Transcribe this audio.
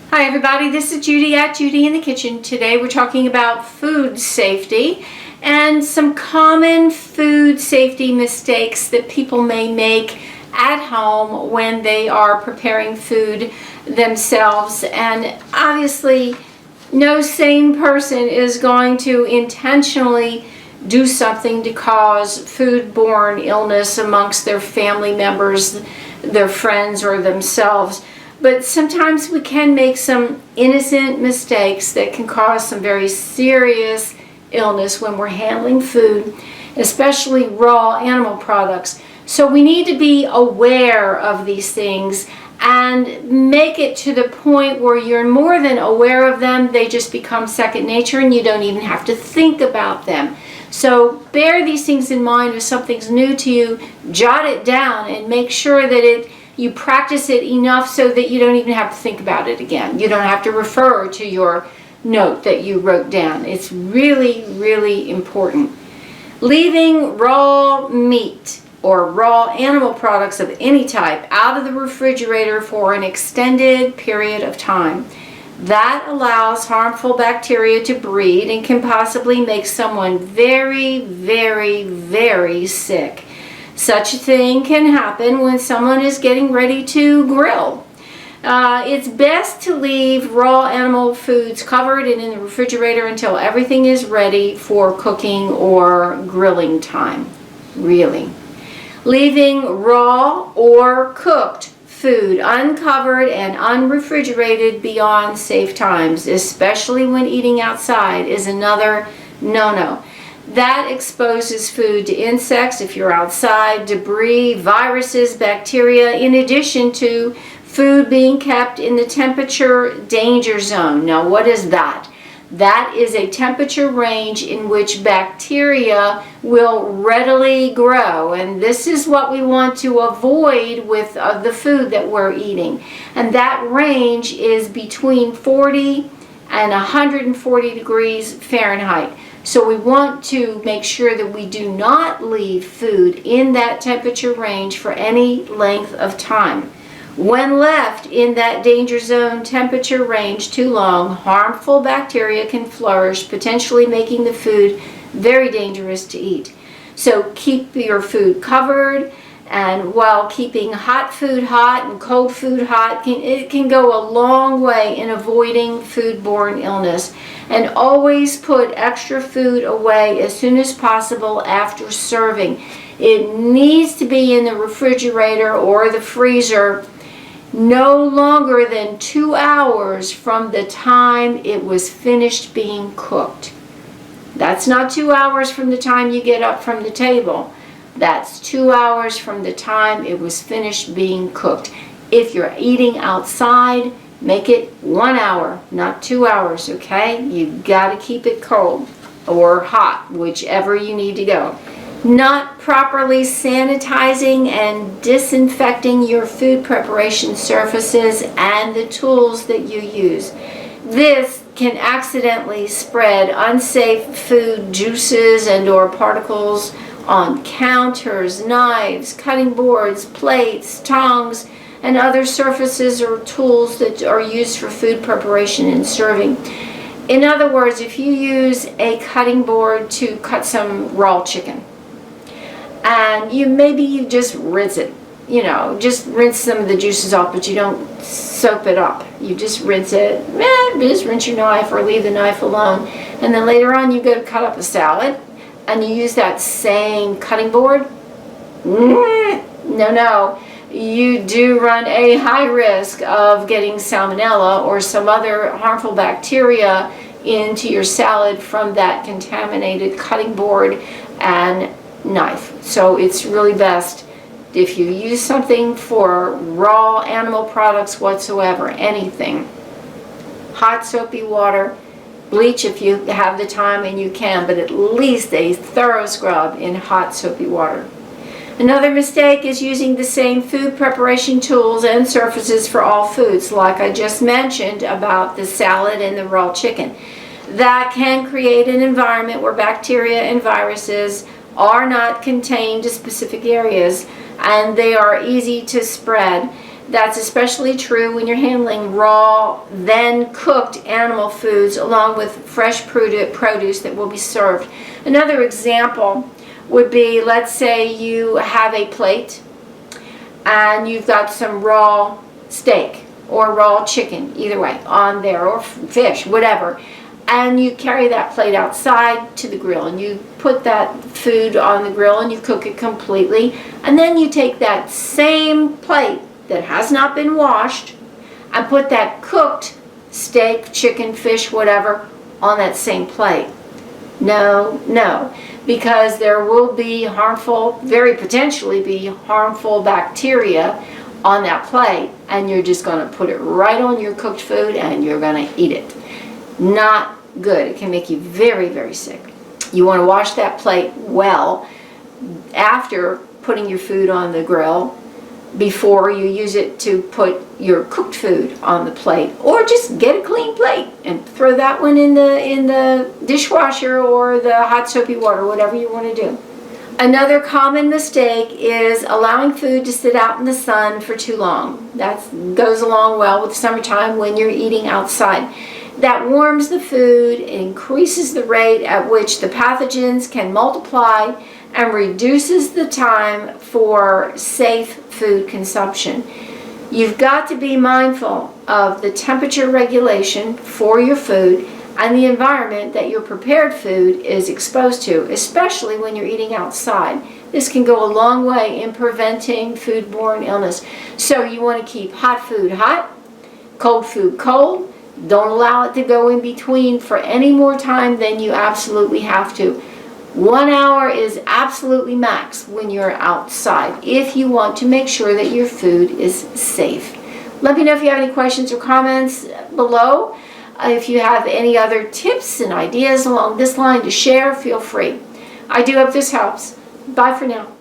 Hi everybody, this is Judy at Judy in the Kitchen. Today we're talking about food safety and some common food safety mistakes that people may make at home when they are preparing food themselves. And obviously no sane person is going to intentionally do something to cause foodborne illness amongst their family members, their friends, or themselves. But sometimes we can make some innocent mistakes that can cause some very serious illness when we're handling food, especially raw animal products. So we need to be aware of these things and make it to the point where you're more than aware of them. They just become second nature and you don't even have to think about them. So bear these things in mind. If something's new to you, jot it down and make sure that you practice it enough so that you don't even have to think about it again. You don't have to refer to your note that you wrote down. It's really, really important. Leaving raw meat or raw animal products of any type out of the refrigerator for an extended period of time. That allows harmful bacteria to breed and can possibly make someone very, very, very sick. Such a thing can happen when someone is getting ready to grill. It's best to leave raw animal foods covered and in the refrigerator until everything is ready for cooking or grilling time. Really. Leaving raw or cooked food uncovered and unrefrigerated beyond safe times, especially when eating outside, is another no-no. That exposes food to insects if you're outside, debris, viruses, bacteria, in addition to food being kept in the temperature danger zone. Now, what is that? That is a temperature range in which bacteria will readily grow, and this is what we want to avoid with the food that we're eating. And that range is between 40 and 140 degrees Fahrenheit. So we want to make sure that we do not leave food in that temperature range for any length of time. When left in that danger zone temperature range too long, harmful bacteria can flourish, potentially making the food very dangerous to eat. So keep your food covered, and while keeping hot food hot and cold food hot, it can go a long way in avoiding foodborne illness. And always put extra food away as soon as possible after serving. It needs to be in the refrigerator or the freezer no longer than 2 hours from the time it was finished being cooked. That's not 2 hours from the time you get up from the table. That's 2 hours from the time it was finished being cooked. If you're eating outside, make it 1 hour, not 2 hours, okay? You've got to keep it cold or hot, whichever you need to go. Not properly sanitizing and disinfecting your food preparation surfaces and the tools that you use. This can accidentally spread unsafe food juices and or particles on counters, knives, cutting boards, plates, tongs, and other surfaces or tools that are used for food preparation and serving. In other words, if you use a cutting board to cut some raw chicken, and you just rinse it, just rinse some of the juices off, but you don't soap it up. You just rinse it, just rinse your knife or leave the knife alone. And then later on you go to cut up a salad and you use that same cutting board. No. You do run a high risk of getting salmonella or some other harmful bacteria into your salad from that contaminated cutting board and knife. So it's really best if you use something for raw animal products whatsoever, anything. Hot soapy water, bleach if you have the time and you can, but at least a thorough scrub in hot soapy water. Another mistake is using the same food preparation tools and surfaces for all foods, like I just mentioned about the salad and the raw chicken. That can create an environment where bacteria and viruses are not contained to specific areas and they are easy to spread. That's especially true when you're handling raw, then cooked animal foods along with fresh produce that will be served. Another example would be, let's say you have a plate and you've got some raw steak or raw chicken, either way, on there, or fish, whatever. And you carry that plate outside to the grill and you put that food on the grill and you cook it completely. And then you take that same plate that has not been washed and put that cooked steak, chicken, fish, whatever on that same plate. No, no, because there will be harmful, very potentially be harmful bacteria on that plate, and you're just going to put it right on your cooked food and you're going to eat it. Not good. It can make you very, very sick. You want to wash that plate well after putting your food on the grill, before you use it to put your cooked food on the plate, or just get a clean plate and throw that one in the dishwasher or the hot soapy water, whatever you want to do. Another common mistake is allowing food to sit out in the sun for too long. That goes along well with summertime when you're eating outside. That warms the food, increases the rate at which the pathogens can multiply, and reduces the time for safe food consumption. You've got to be mindful of the temperature regulation for your food and the environment that your prepared food is exposed to, especially when you're eating outside. This can go a long way in preventing foodborne illness. So you want to keep hot food hot, cold food cold. Don't allow it to go in between for any more time than you absolutely have to. 1 hour is absolutely max when you're outside if you want to make sure that your food is safe. Let me know if you have any questions or comments below. If you have any other tips and ideas along this line to share, feel free. I do hope this helps. Bye for now.